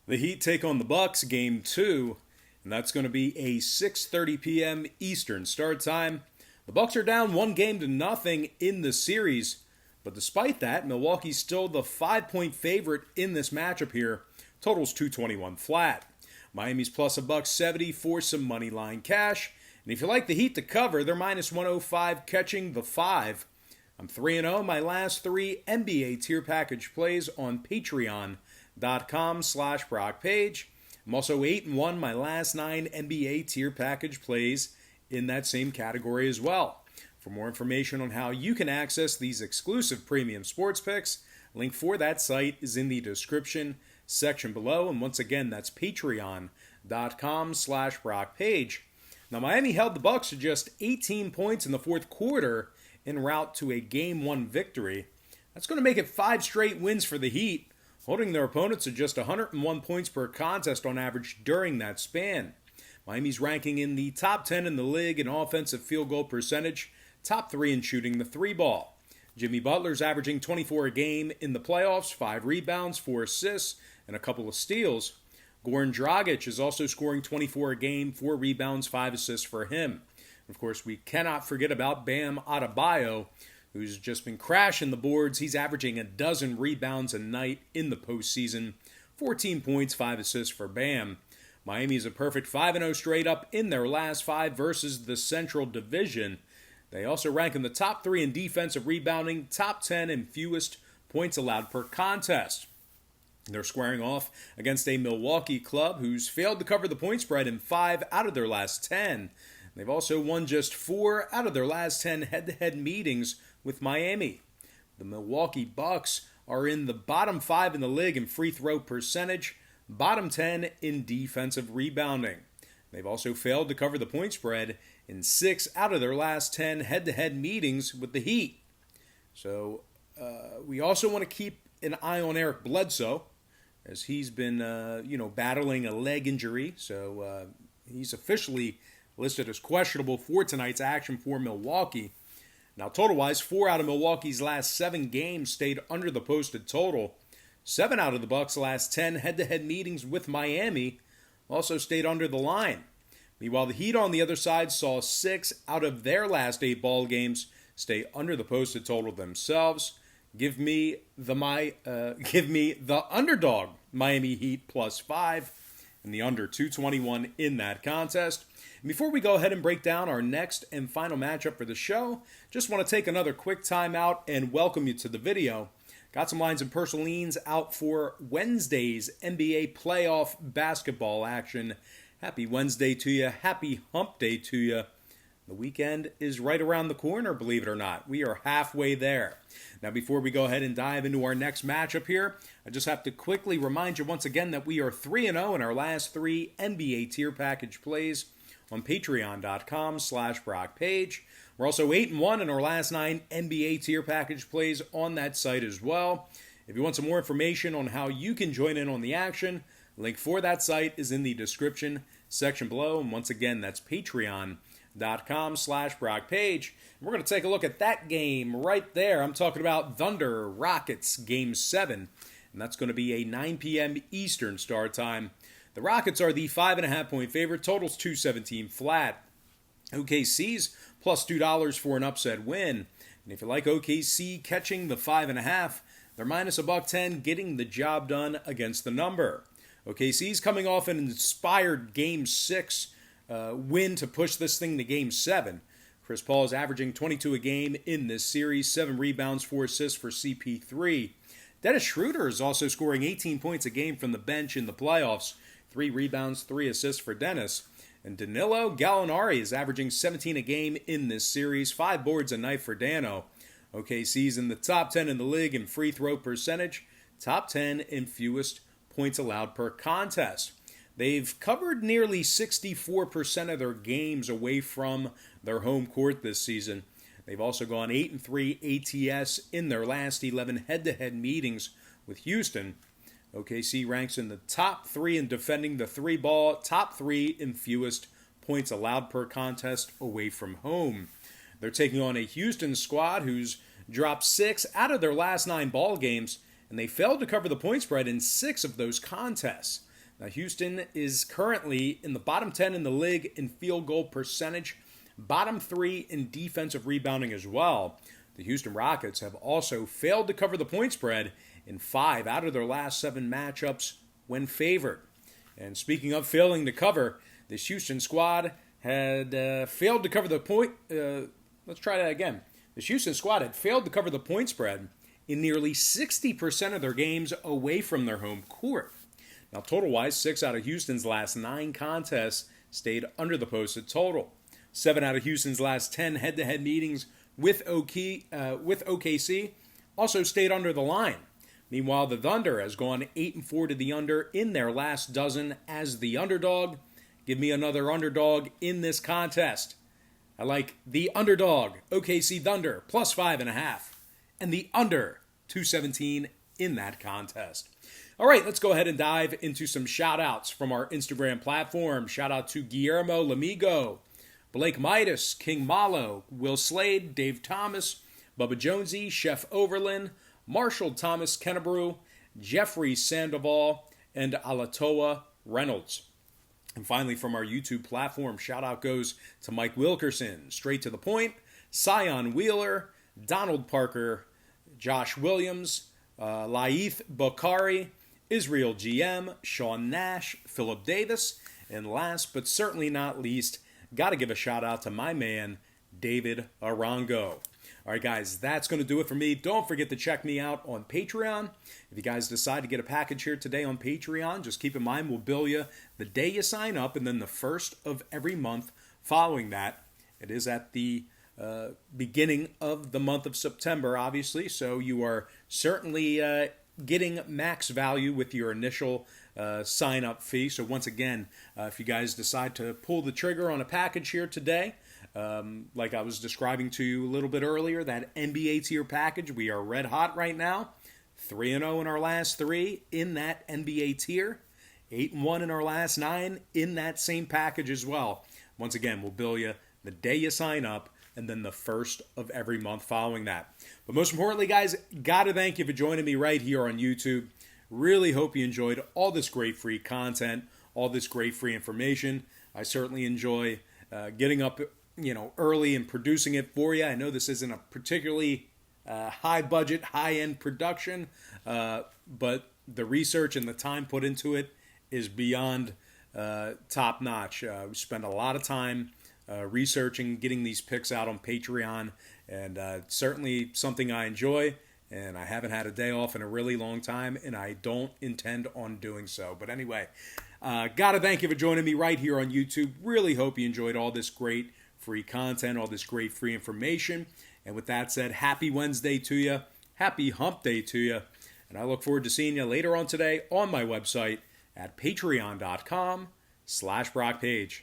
The Heat take on the Bucks, game 2, and that's going to be a 6:30 p.m. Eastern start time. The Bucks are down 1-0 in the series, but despite that, Milwaukee's still the 5-point favorite in this matchup here. Totals 221 flat. Miami's plus $170 for some money line cash. And if you like the Heat to cover, they're minus 105 catching the 5. I'm 3-0 my last 3 NBA tier package plays on Patreon.com/Brock Page. I'm also 8-1 my last 9 NBA tier package plays in that same category as well. For more information on how you can access these exclusive premium sports picks, link for that site is in the description section below. And once again, that's Patreon.com/Brock Page. Now, Miami held the Bucks to just 18 points in the fourth quarter en route to a Game 1 victory. That's going to make it 5 straight wins for the Heat, holding their opponents to just 101 points per contest on average during that span. Miami's ranking in the top 10 in the league in offensive field goal percentage, top 3 in shooting the 3-ball. Jimmy Butler's averaging 24 a game in the playoffs, 5 rebounds, 4 assists, and a couple of steals. Goran Dragic is also scoring 24 a game, 4 rebounds, 5 assists for him. Of course, we cannot forget about Bam Adebayo, who's just been crashing the boards. He's averaging 12 rebounds a night in the postseason, 14 points, 5 assists for Bam. Miami is a perfect 5-0 straight up in their last 5 versus the Central Division. They also rank in the top 3 in defensive rebounding, top 10 in fewest points allowed per contest. They're squaring off against a Milwaukee club who's failed to cover the point spread in 5 out of their last 10. They've also won just 4 out of their last 10 head-to-head meetings with Miami. The Milwaukee Bucks are in the bottom 5 in the league in free throw percentage, bottom 10 in defensive rebounding. They've also failed to cover the point spread in 6 out of their last 10 head-to-head meetings with the Heat. So we also want to keep an eye on Eric Bledsoe, as he's been, battling a leg injury. So he's officially listed as questionable for tonight's action for Milwaukee. Now, total-wise, 4 out of Milwaukee's last 7 games stayed under the posted total. 7 out of the Bucks' last 10 head-to-head meetings with Miami also stayed under the line. Meanwhile, the Heat on the other side saw 6 out of their last 8 ball games stay under the posted total themselves. Give me the underdog Miami Heat plus 5 and the under 221 in that contest. And before we go ahead and break down our next and final matchup for the show, just want to take another quick time out and welcome you to the video. Got some lines and personal leans out for Wednesday's NBA playoff basketball action. Happy Wednesday to you. Happy hump day to you. The weekend is right around the corner, believe it or not. We are halfway there. Now, before we go ahead and dive into our next matchup here, I just have to quickly remind you once again that we are 3-0 in our last 3 NBA tier package plays on Patreon.com/Brock Page. We're also 8-1 in our last 9 NBA tier package plays on that site as well. If you want some more information on how you can join in on the action, link for that site is in the description section below. And once again, that's Patreon.com/Brock Page. We're going to take a look at that game right there. I'm talking about Thunder Rockets Game 7, and that's going to be a 9 p.m. Eastern start time. The Rockets are the 5.5-point favorite. Totals 217 flat. OKC's plus $2 for an upset win. And if you like OKC catching the 5.5, they're minus $110, getting the job done against the number. OKC's coming off an inspired Game 6 win to push this thing to Game 7. Chris Paul is averaging 22 a game in this series, 7 rebounds, 4 assists for CP3. Dennis Schroeder is also scoring 18 points a game from the bench in the playoffs, 3 rebounds, 3 assists for Dennis. And Danilo Gallinari is averaging 17 a game in this series, 5 boards a night for Dano. OKC's in the top 10 in the league in free throw percentage, top 10 in fewest points allowed per contest. They've covered nearly 64% of their games away from their home court this season. They've also gone 8-3 ATS in their last 11 head-to-head meetings with Houston. OKC ranks in the top 3 in defending the 3-ball, top 3 in fewest points allowed per contest away from home. They're taking on a Houston squad who's dropped 6 out of their last 9 ball games, and they failed to cover the point spread in 6 of those contests. Now, Houston is currently in the bottom 10 in the league in field goal percentage, bottom 3 in defensive rebounding as well. The Houston Rockets have also failed to cover the point spread in 5 out of their last 7 matchups when favored. And speaking of failing to cover, this Houston squad had failed to cover the point. Let's try that again. This Houston squad had failed to cover the point spread in nearly 60% of their games away from their home court. Now, total-wise, 6 out of Houston's last 9 contests stayed under the posted total. 7 out of Houston's last 10 head-to-head meetings with OKC also stayed under the line. Meanwhile, the Thunder has gone 8-4 to the under in their last dozen as the underdog. Give me another underdog in this contest. I like the underdog, OKC Thunder, plus 5.5, and the under 217 in that contest. All right, let's go ahead and dive into some shout-outs from our Instagram platform. Shout-out to Guillermo Lamigo, Blake Midas, King Malo, Will Slade, Dave Thomas, Bubba Jonesy, Chef Overland, Marshall Thomas Kennebrew, Jeffrey Sandoval, and Alatoa Reynolds. And finally, from our YouTube platform, shout-out goes to Mike Wilkerson, Straight to the Point, Sion Wheeler, Donald Parker, Josh Williams, Laith Bakari, Israel GM, Sean Nash, Philip Davis, and last but certainly not least, got to give a shout out to my man, David Arango. All right, guys, that's going to do it for me. Don't forget to check me out on Patreon. If you guys decide to get a package here today on Patreon, just keep in mind we'll bill you the day you sign up and then the first of every month following that. It is at the beginning of the month of September, obviously, so you are certainly getting max value with your initial sign-up fee. So once again, if you guys decide to pull the trigger on a package here today, like I was describing to you a little bit earlier, that NBA tier package, we are red hot right now. 3-0 in our last 3 in that NBA tier. 8-1 in our last 9 in that same package as well. Once again, we'll bill you the day you sign up and then the first of every month following that. But most importantly, guys, got to thank you for joining me right here on YouTube. Really hope you enjoyed all this great free content, all this great free information. I certainly enjoy getting up early and producing it for you. I know this isn't a particularly high budget, high end production, but the research and the time put into it is beyond top notch. We spend a lot of time researching, getting these picks out on Patreon, and certainly something I enjoy. And I haven't had a day off in a really long time, and I don't intend on doing so. But anyway, gotta thank you for joining me right here on YouTube. Really hope you enjoyed all this great free content, all this great free information. And with that said, happy Wednesday to you. Happy hump day to you. And I look forward to seeing you later on today on my website at patreon.com/BrockPage.